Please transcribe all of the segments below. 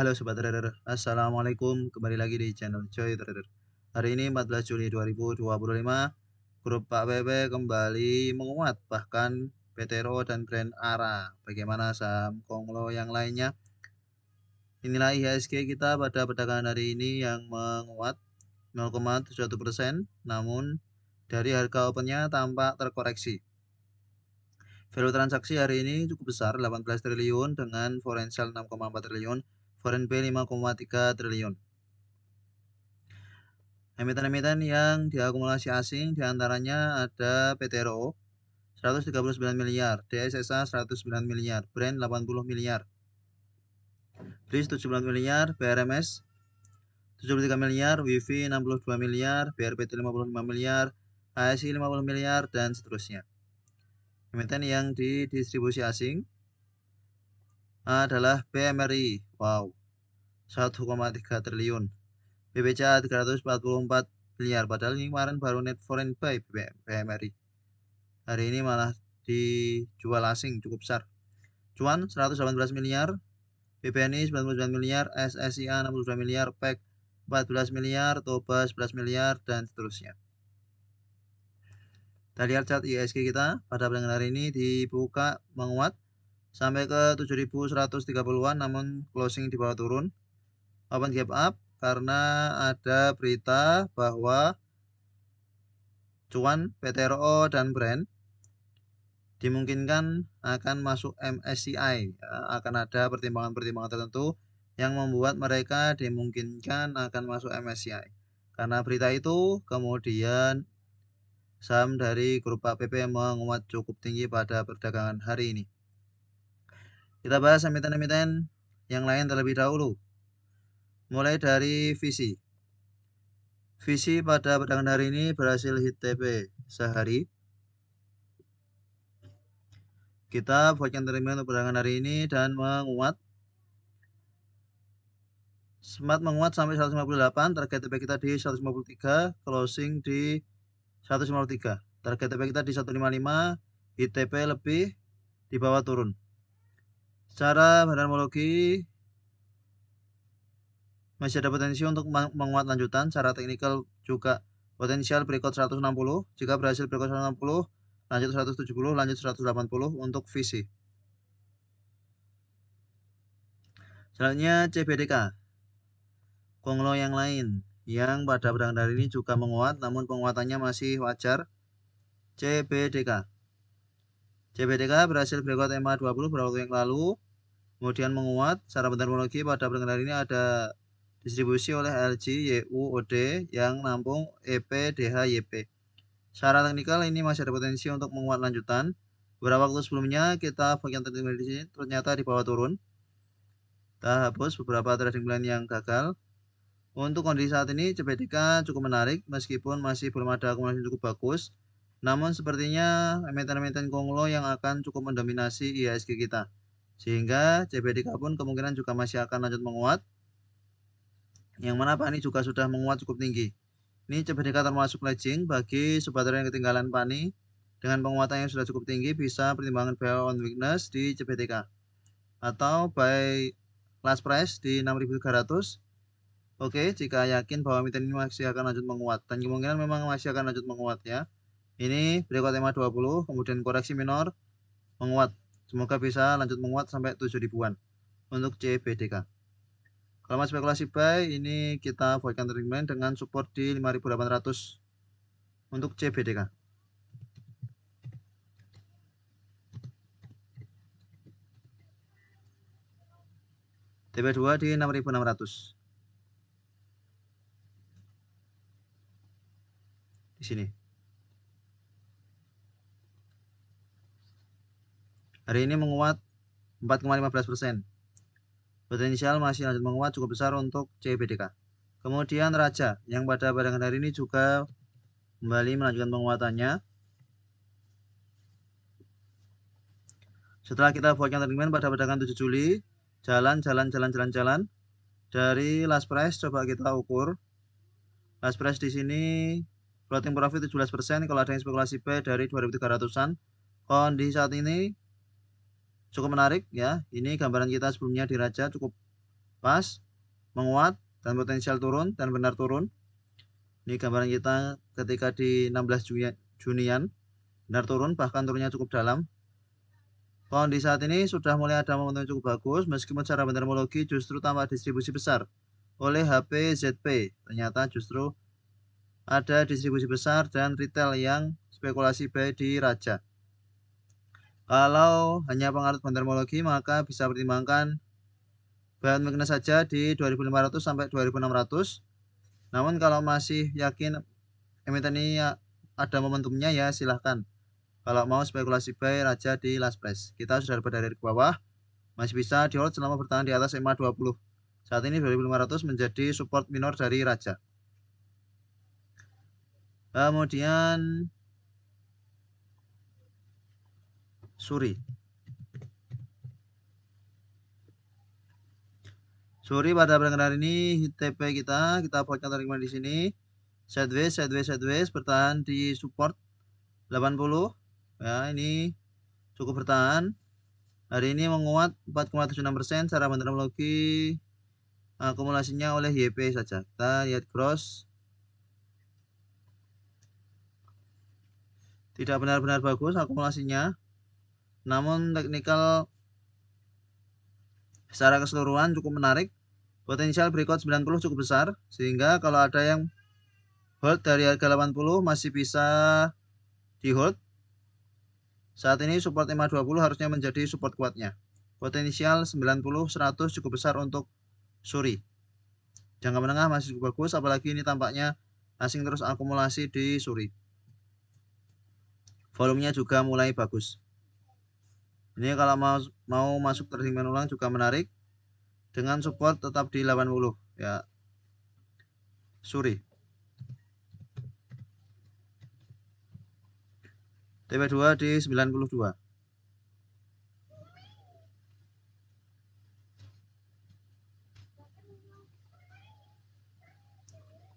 Halo Sobat Trader, Assalamualaikum, kembali lagi di channel Joy Trader. Hari ini 14 Juli 2025, grup Pak Bebe kembali menguat, bahkan PTRO dan Brand ARA. Bagaimana saham Konglo yang lainnya? Inilah IHSG kita pada perdagangan hari ini yang menguat 0,71%, namun dari harga opennya tampak terkoreksi. Value transaksi hari ini cukup besar, 18 triliun dengan foreign sale 6,4 triliun, foreign pay 5,3 triliun. Emiten-emiten yang diakumulasi asing diantaranya ada PTRO 139 miliar, DSSA 109 miliar, Brand 80 miliar, BRIS 17 miliar, BRMS 73 miliar, WIFI 62 miliar, BRPT 55 miliar, ASI 50 miliar, dan seterusnya. Emiten yang didistribusi asing adalah BMRI, wow, 1,3 triliun, BBCA 344 miliar, padahal ini kemarin baru net foreign buy BMRI. Hari ini malah dijual asing cukup besar. Cuan 118 miliar, BBNI 99 miliar, SSIA 62 miliar, PEK 14 miliar, TOBA 11 miliar, dan seterusnya. Kita lihat chart IHSG kita pada perdagangan hari ini dibuka menguat sampai ke 7.130-an, namun closing di bawah turun. Open gap up karena ada berita bahwa cuan PTRO dan Brand dimungkinkan akan masuk MSCI, ya, akan ada pertimbangan-pertimbangan tertentu yang membuat mereka dimungkinkan akan masuk MSCI. Karena berita itu, kemudian saham dari grup APP menguat cukup tinggi pada perdagangan hari ini. Kita bahas emiten-emiten yang lain terlebih dahulu. Mulai dari Visi. Visi pada perdagangan hari ini berhasil hit TP sehari. Kita buatkan terima untuk perdagangan hari ini dan menguat. Sempat menguat sampai 158, target TP kita di 153, closing di 153. Target TP kita di 155, ITP lebih, di bawah turun. Secara fundamentologi masih ada potensi untuk menguat lanjutan. Secara teknikal juga potensial breakout 160. Jika berhasil breakout 160, lanjut 170, lanjut 180 untuk visi. Selanjutnya CBDK. Konglo yang lain yang pada perdagangan hari ini juga menguat, namun penguatannya masih wajar. CBDK. CBDK berhasil breakout MA20 beberapa waktu yang lalu, kemudian menguat. Secara fundamentologi pada perdagangan hari ini ada distribusi oleh LG YUOD yang nampung EP DH YP. Secara teknikal ini masih ada potensi untuk menguat lanjutan. Beberapa waktu sebelumnya kita bagian tertinggal di sini ternyata di bawah turun. Kita hapus beberapa trading plan yang gagal. Untuk kondisi saat ini CBDK cukup menarik meskipun masih belum ada akumulasi cukup bagus. Namun sepertinya emiten-emiten Konglo yang akan cukup mendominasi IHSG kita. Sehingga CBDK pun kemungkinan juga masih akan lanjut menguat. Yang mana Pani juga sudah menguat cukup tinggi. Ini CBDK termasuk lagging bagi sobat yang ketinggalan Pani. Dengan penguatan yang sudah cukup tinggi bisa pertimbangan buy on weakness di CBDK. Atau buy last price di 6.300. Oke, jika yakin bahwa emiten ini masih akan lanjut menguat. Dan kemungkinan memang masih akan lanjut menguat ya. Ini breakout MA20, kemudian koreksi minor, menguat. Semoga bisa lanjut menguat sampai 7 ribuan untuk CBDK. Kalau mau spekulasi buy, ini kita buatkan trading plan dengan support di 5.800 untuk CBDK. TP2 di 6.600. Di sini. Hari ini menguat 4,15%. Potensial masih lanjut menguat cukup besar untuk CBDK. Kemudian Raja yang pada perdagangan hari ini juga kembali melanjutkan penguatannya. Setelah kita buatkan trading plan pada perdagangan 7 Juli, jalan dari last price coba kita ukur. Last price di sini floating profit 17%, kalau ada yang spekulasi buy dari 2.300-an. Kondisi saat ini cukup menarik ya. Ini gambaran kita sebelumnya di Raja cukup pas, menguat, dan potensial turun, dan benar turun. Ini gambaran kita ketika di 16 Junian, benar turun, bahkan turunnya cukup dalam. Kondisi saat ini sudah mulai ada momentum yang cukup bagus, meskipun secara bendermologi justru tampak distribusi besar oleh HPZP. Ternyata justru ada distribusi besar dan retail yang spekulasi buy di raja. Kalau hanya pengaruh bendermologi, maka bisa pertimbangkan buy on weakness saja di 2500 sampai 2600. Namun kalau masih yakin emiten ini ada momentumnya, ya silahkan. Kalau mau spekulasi buy raja di last price. Kita sudah dapat dari bawah, masih bisa di hold selama bertahan di atas EMA 20. Saat ini 2500 menjadi support minor dari raja. Kemudian Suri. Suri pada pergerakan ini TP kita buat counter di sini. Sideways bertahan di support 80. Ya, ini cukup bertahan. Hari ini menguat 4,76%. Secara bendermologi akumulasinya oleh YP saja. Kita lihat gross. Tidak benar-benar bagus akumulasinya. Namun teknikal secara keseluruhan cukup menarik. Potensial breakout 90 cukup besar. Sehingga kalau ada yang hold dari harga 80 masih bisa di hold. Saat ini support EMA 20 harusnya menjadi support kuatnya. Potensial 90-100 cukup besar untuk Suri. Jangka menengah masih cukup bagus, apalagi ini tampaknya asing terus akumulasi di Suri. Volumenya juga mulai bagus. Ini kalau mau masuk trading ulang juga menarik. Dengan support tetap di 80 ya. Suri. TP2 di 92.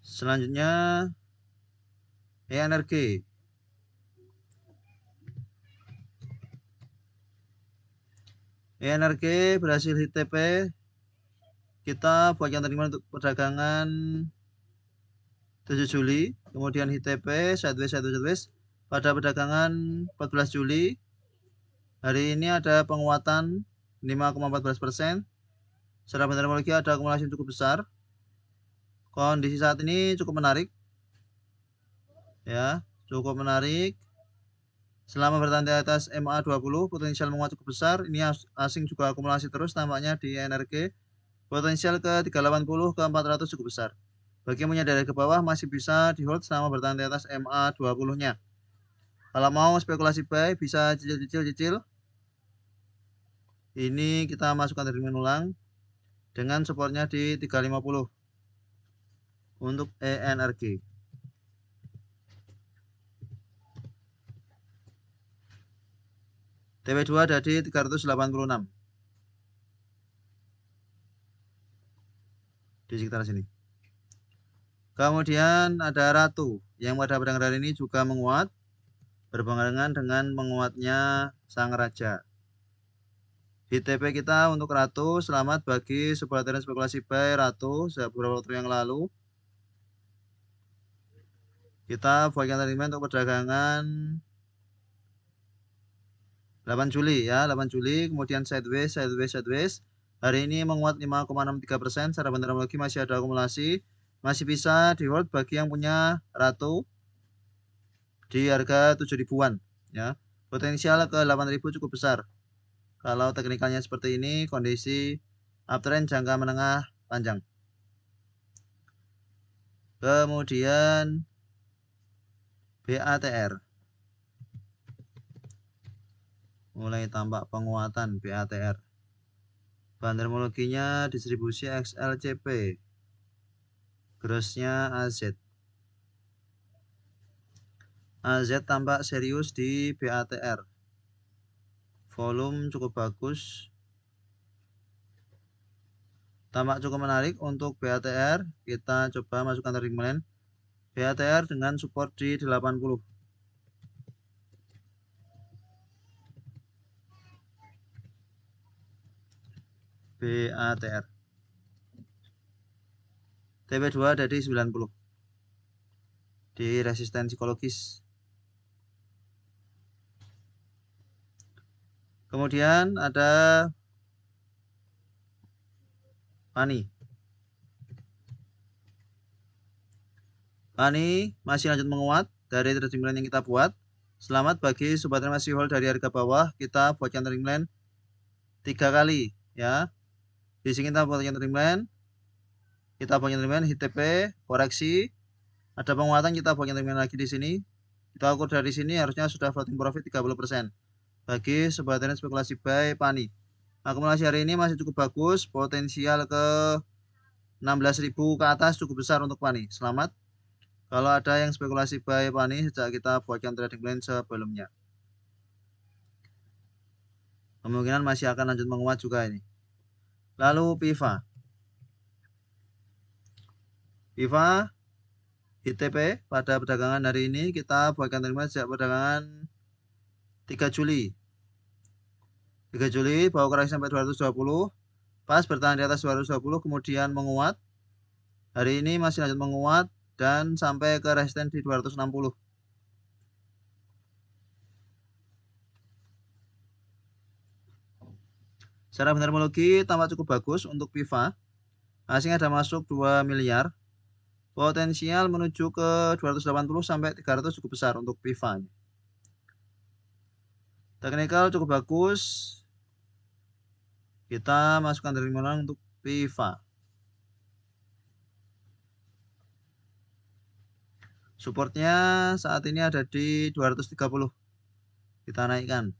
Selanjutnya ENRG. ENRG berhasil hit TP. Kita buat yang terima untuk perdagangan 7 Juli, kemudian hit TP sideways pada perdagangan 14 Juli. Hari ini ada penguatan 5,14%. Secara bendermologi ada akumulasi cukup besar. Kondisi saat ini cukup menarik. Ya, cukup menarik. Selama bertahan di atas MA 20, potensial menguat cukup besar. Ini asing juga akumulasi terus tampaknya di NRG. Potensial ke 380 ke 400 cukup besar. Bagi yang punya dari ke bawah masih bisa di hold selama bertahan di atas MA 20-nya. Kalau mau spekulasi buy bisa cicil. Ini kita masukkan dari menu ulang dengan supportnya di 350 untuk ENRG. TP2 ada di 386 di sekitar sini. Kemudian ada Ratu yang pada perdagangan ini juga menguat berbarengan dengan menguatnya sang raja. Di TP kita untuk Ratu, selamat bagi sebuah tren spekulasi buy Ratu beberapa waktu yang lalu. Kita buatkan tadi untuk perdagangan 8 Juli ya, 8 Juli, kemudian sideways. Hari ini menguat 5,63%, secara bendermologi masih ada akumulasi, masih bisa di hold bagi yang punya Ratu di harga 7 ribuan ya. Potensial ke 8.000 cukup besar. Kalau teknikalnya seperti ini, kondisi uptrend jangka menengah panjang. Kemudian BATR. Mulai tampak penguatan BATR. Bendermologinya distribusi XLCP. Grossnya AZ. AZ tampak serius di BATR. Volume cukup bagus. Tampak cukup menarik untuk BATR. Kita coba masukkan trading plan. BATR dengan support di 80. BATR. TP2 ada di 90 di resisten psikologis. Kemudian ada Pani. Pani masih lanjut menguat dari trading plan yang kita buat. Selamat bagi sobat yang masih hold dari harga bawah. Kita buatkan trading plan 3 kali ya. Di sini kita buatkan trading plan. Kita buatkan trading plan HTP, koreksi. Ada penguatan, kita buatkan trading plan lagi di sini. Kita ukur dari sini harusnya sudah floating profit 30%. Bagi sobat yang spekulasi buy Pani. Akumulasi hari ini masih cukup bagus, potensial ke 16.000 ke atas cukup besar untuk Pani. Selamat. Kalau ada yang spekulasi buy Pani sejak kita buatkan trading plan sebelumnya. Kemungkinan masih akan lanjut menguat juga ini. Lalu PIVA. PIVA HTP pada perdagangan hari ini kita buatkan trading plan sejak perdagangan 3 Juli. 3 Juli bawa koreksi sampai 220. Pas bertahan di atas 220 kemudian menguat. Hari ini masih lanjut menguat dan sampai ke resisten di 260. Secara fundamental tampak cukup bagus untuk PIVA. Asing ada masuk 2 miliar. Potensial menuju ke 280 sampai 300 cukup besar untuk PIVA. Teknikal cukup bagus. Kita masukkan dari mana untuk PIVA. Supportnya saat ini ada di 230. Kita naikkan.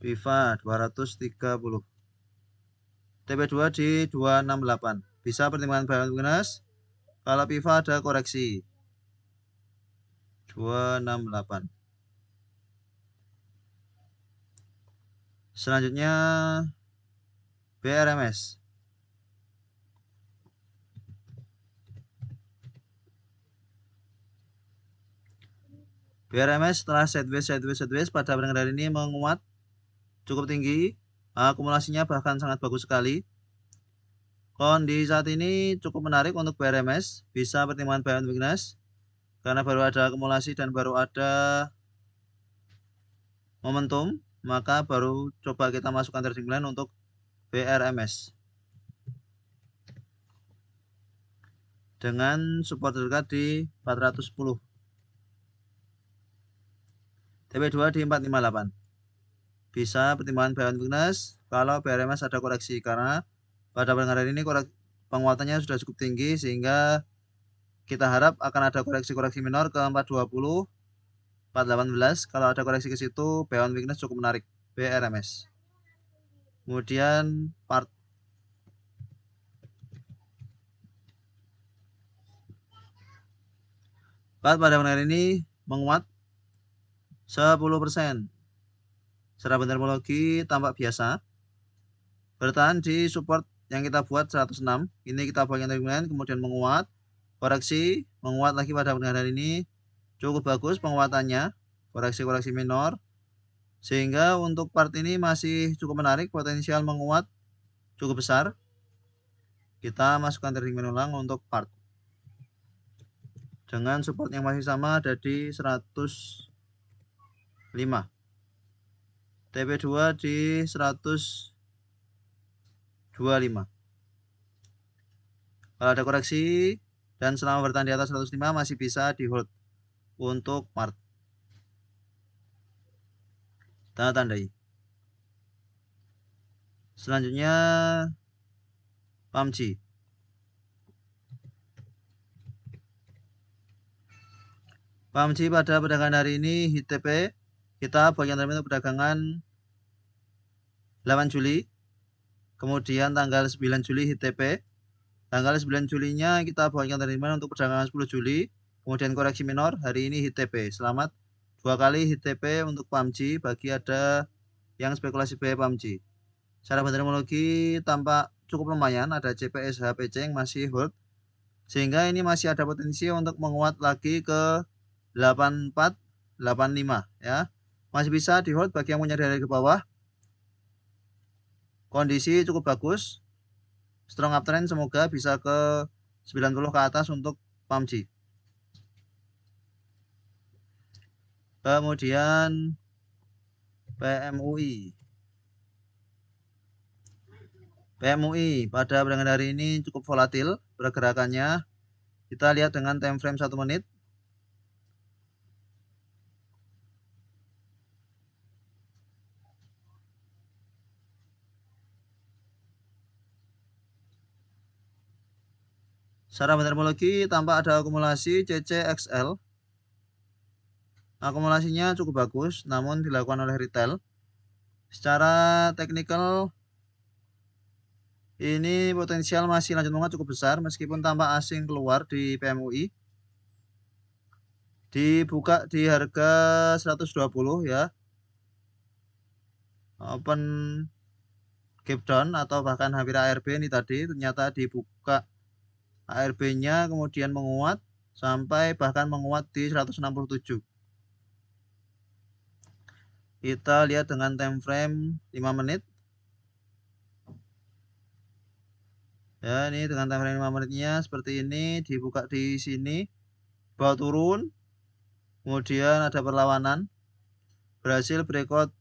PIVA 230. TP2 di 268. Bisa pertimbangan buy weakness. Kalau PIVA ada koreksi. 268. Selanjutnya BRMS. BRMS setelah sideways pada perdagangan hari ini menguat cukup tinggi. Akumulasinya bahkan sangat bagus sekali. Kondisi saat ini cukup menarik untuk BRMS. Bisa pertimbangan buy weakness. Karena baru ada akumulasi dan baru ada momentum. Maka baru coba kita masukkan trading plan untuk BRMS. Dengan support terdekat di 410. TP2 di 458. Bisa pertimbangan buy weakness kalau BRMS ada koreksi. Karena pada perdagangan hari ini penguatannya sudah cukup tinggi sehingga kita harap akan ada koreksi-koreksi minor ke 420. 418. Kalau ada koreksi ke situ, buy weakness cukup menarik BRMS. Kemudian part pada hari ini menguat 10%. Secara fundamental tampak biasa. Bertahan di support yang kita buat 106. Ini kita buatkan trading plan kemudian menguat. Koreksi, menguat lagi pada perdagangan hari ini. Cukup bagus penguatannya. Koreksi-koreksi minor. Sehingga untuk part ini masih cukup menarik, potensial menguat cukup besar. Kita masukkan trading plan ulang untuk part. Dengan support yang masih sama ada di 105. TP2 di 125. Kalau ada koreksi dan selama bertahan di atas 105 masih bisa di hold untuk part. Tanda tandai. Selanjutnya PUBG. PUBG pada perdagangan hari ini HTP kita bagian termin untuk perdagangan 8 Juli. Kemudian tanggal 9 Juli HTP. Tanggal 9 Julinya kita bagian termin untuk perdagangan 10 Juli. Kemudian koreksi minor hari ini HTP. Selamat 2 kali HTP untuk PUBG bagi ada yang spekulasi buy PUBG. Secara fundamental tampak cukup lumayan, ada CPS HPC yang masih hold. Sehingga ini masih ada potensi untuk menguat lagi ke 84, 85 ya. Masih bisa di hold bagi yang punya dari ke bawah. Kondisi cukup bagus. strong uptrend, semoga bisa ke 90 ke atas untuk PUBG. Kemudian PMUI. PMUI pada perdagangan hari ini cukup volatil pergerakannya. Kita lihat dengan time frame 1 menit. Secara bentermologi tampak ada akumulasi CCXL. Akumulasinya cukup bagus, namun dilakukan oleh retail. Secara teknikal, ini potensial masih lanjut menguat cukup besar, meskipun tampak asing keluar di PMUI. Dibuka di harga 120 ya. Open gap down atau bahkan hampir ARB ini tadi, ternyata dibuka ARB-nya kemudian menguat sampai bahkan menguat di 167. Kita lihat dengan time frame 5 menit. Ya, ini dengan time frame 5 menitnya seperti ini, dibuka di sini, bawa turun, kemudian ada perlawanan, berhasil breakout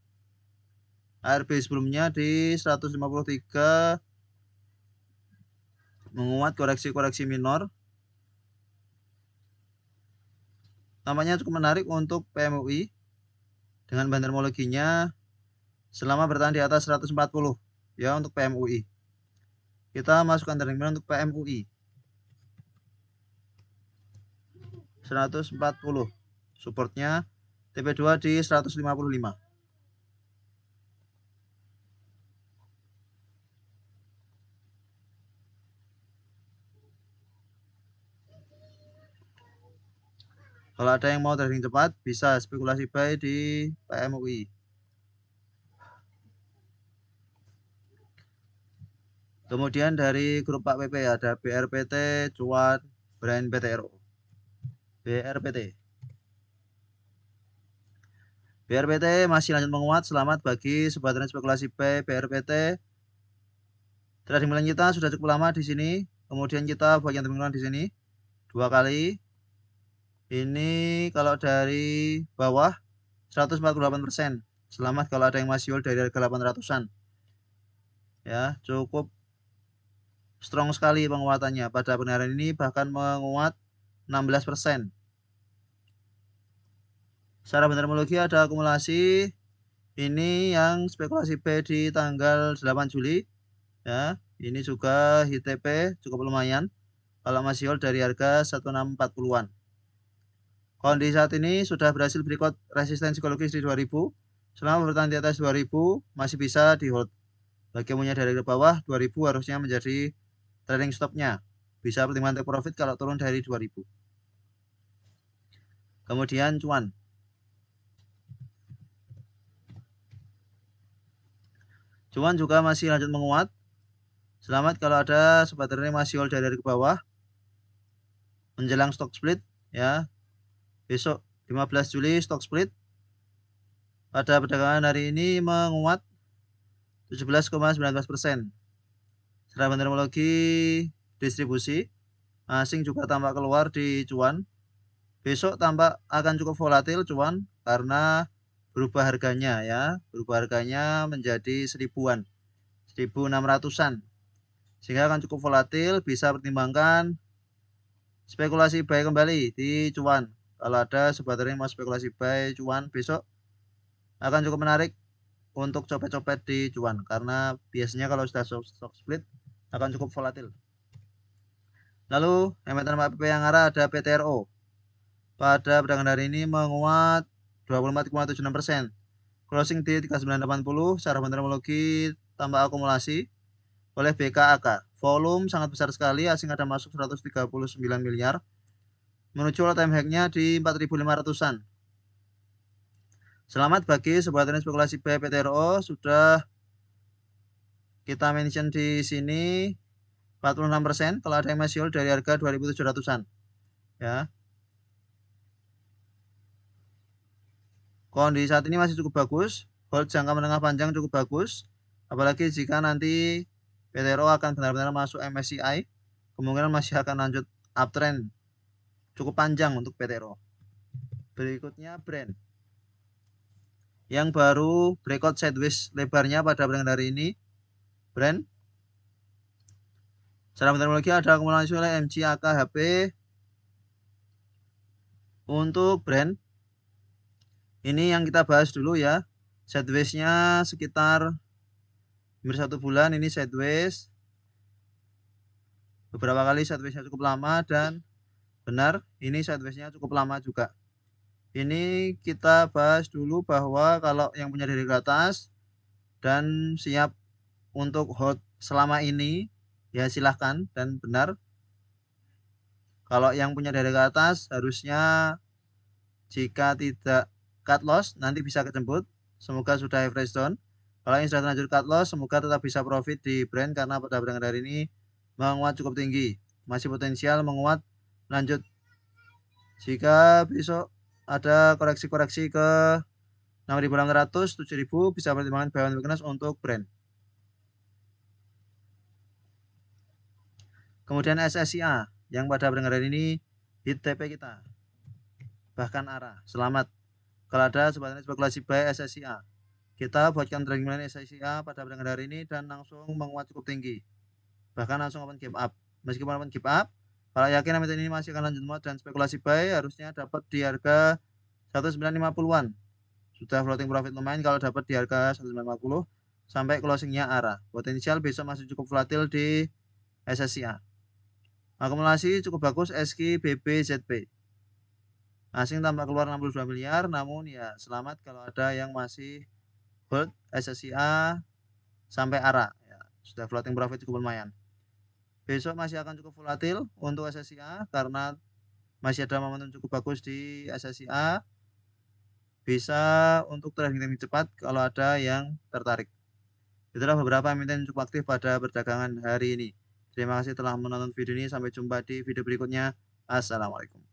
ARB sebelumnya di 153, menguat koreksi-koreksi minor. Tampaknya cukup menarik untuk PMUI dengan bandermologinya selama bertahan di atas 140 ya untuk PMUI. Kita masukkan trending plan untuk PMUI 140, supportnya TP2 di 155. Kalau ada yang mau trading cepat, bisa spekulasi buy di PMUI. Kemudian dari grup Pak PP ada BRPT, Cuan, Brand PTRO. BRPT. BRPT masih lanjut menguat, selamat bagi sobat spekulasi buy BRPT. Trading plan kita sudah cukup lama di sini. Kemudian kita buat yang teman-teman di sini 2 kali. Ini kalau dari bawah 148%. Selamat kalau ada yang masih hold dari harga 800-an. Ya, cukup strong sekali penguatannya. Pada perdagangan ini bahkan menguat 16%. Secara bentermologi ada akumulasi. Ini yang spekulasi buy di tanggal 8 Juli. Ya, ini juga HTP cukup lumayan. Kalau masih hold dari harga 1640-an. Kondisi saat ini sudah berhasil breakout resistensi psikologis di 2000. Selama bertahan di atas 2000 masih bisa di hold. Bagi yang punya dari bawah 2000 harusnya menjadi trading stopnya. Bisa pertimbangan take profit kalau turun dari 2000. Kemudian cuan. Cuan juga masih lanjut menguat. Selamat kalau ada sobat trader masih hold dari bawah. Menjelang stock split ya. Besok 15 Juli stock split. Pada perdagangan hari ini menguat 17,19%. Secara bentermologi distribusi, asing juga tampak keluar di cuan. Besok tampak akan cukup volatil cuan karena berubah harganya ya. Berubah harganya menjadi 1000-an, 1600-an. Sehingga akan cukup volatil, bisa pertimbangkan spekulasi buy kembali di cuan. Kalau ada sobat yang mau spekulasi buy cuan besok akan cukup menarik untuk copet-copet di cuan karena biasanya kalau sudah stock split akan cukup volatil. Lalu emiten PP yang arah ada PTRO. Pada perdagangan hari ini menguat 24,76%. Closing di 3980 secara bentermologi tambah akumulasi oleh BKAK. Volume sangat besar sekali, asing ada masuk 139 miliar. Menuju all time high-nya di 4500-an. Selamat bagi sobat spekulasi buy PTRO, sudah kita mention di sini 46%. Kalau ada yang masih hold dari harga 2700-an. Ya. Kondisi saat ini masih cukup bagus. Hold jangka menengah panjang cukup bagus. Apalagi jika nanti PTRO akan benar-benar masuk MSCI, kemungkinan masih akan lanjut uptrend cukup panjang untuk PTRO. Berikutnya brand yang baru breakout sideways lebarnya pada perdagangan hari ini. Brand secara metodologi ada akumulasi oleh MCAKHP. Untuk brand ini yang kita bahas dulu ya, sideways-nya sekitar hampir 1 bulan. Ini sideways beberapa kali, sideways-nya cukup lama, dan benar ini sideways-nya cukup lama juga. Ini kita bahas dulu bahwa kalau yang punya diri ke atas dan siap untuk hold selama ini ya silahkan, dan benar kalau yang punya diri ke atas harusnya jika tidak cut loss nanti bisa kejemput. Semoga sudah average down. Kalau yang sudah terlanjur cut loss, semoga tetap bisa profit di brand karena pada perdagangan hari ini menguat cukup tinggi, masih potensial menguat lanjut. Jika besok ada koreksi-koreksi ke 6.800, 7.000 bisa pertimbangan buy on weakness untuk brand. Kemudian SSIA yang pada perdagangan hari ini hit TP kita, bahkan arah. Selamat kalau ada sebagian spekulasi buy SSIA. Kita buatkan trading plan SSIA pada perdagangan hari ini dan langsung menguat cukup tinggi, bahkan langsung open gap up. Meskipun open gap up, kalau yakin emiten ini masih akan lanjut menguat dan spekulasi buy, harusnya dapat di harga 1950-an. Sudah floating profit lumayan kalau dapat di harga 1950 sampai closingnya arah. Potensial besok masih cukup volatil di SSIA. Akumulasi cukup bagus SQ BB ZP. Asing tampak keluar 62 miliar, namun ya selamat kalau ada yang masih hold SSIA sampai arah. Ya, sudah floating profit cukup lumayan. Besok masih akan cukup volatil untuk SSIA karena masih ada momentum cukup bagus di SSIA. Bisa untuk trading cepat kalau ada yang tertarik. Itulah beberapa emiten cukup aktif pada perdagangan hari ini. Terima kasih telah menonton video ini. Sampai jumpa di video berikutnya. Assalamualaikum.